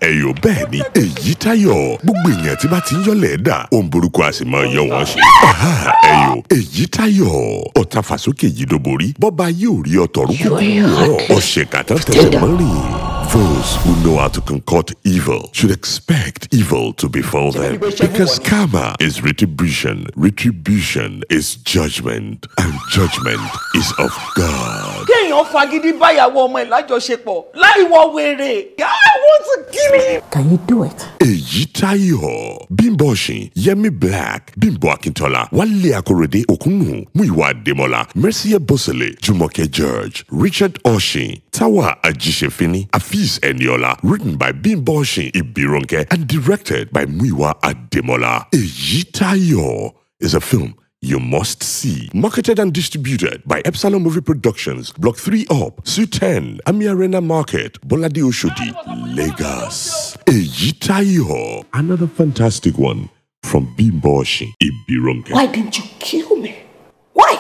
ẹ̀yọ̀ bẹ́ẹ̀ ni Èyítáyọ̀ gbogbo èèyàn tí bá ti ń yọ lẹ́ẹ̀dà ohun burúkú a sì máa yọ wọ́n ṣe. ẹ̀yọ̀ Èyítáyọ̀ ọ̀tá fàsókè yìí ló borí bọ́ba yóò rí ọ̀tọ̀rún kúkú rọ̀ ọ̀sẹ̀ kàtà tẹ̀sẹ̀ mọ́rin. Those who know how to concoct evil should expect evil to befall them. Because karma is retribution, retribution is judgment, and judgment is of God. Kéèyàn fagídí báyàwó ọmọ ẹ̀ lájọṣepọ̀ láì wọ wèrè. I want to kill him. Can you do it? Èyítáyọ̀, Bímbọ́ Ọ̀ṣìn, Yẹmí Black, Bímbọ́ Akíntọ́lá, Wálé Akórèdé Òkúnnù, Múyìwá Adémọ́lá, Mercy Ebosele, Jùmọ̀kẹ́ George, Richard Ọ̀ṣìn, Táwà Ajíṣẹ́fínní, Afeez Eniola, written by Bímbọ́ Ọ̀ṣìn Ìbírónkẹ́ and directed by Múyìwá Adémọ́lá. Èyítáyọ̀ is a film you must see. Marketed and distributed by Epsilon Movie Productions, Block 3 Up, Suite 10, Ami Arena Market, Bolade Oshodi, Lagos. Èyítáyọ̀, another fantastic one from Bímbọ́ Ọ̀ṣìn Ìbírónkẹ́. Why didn't you kill me? Why?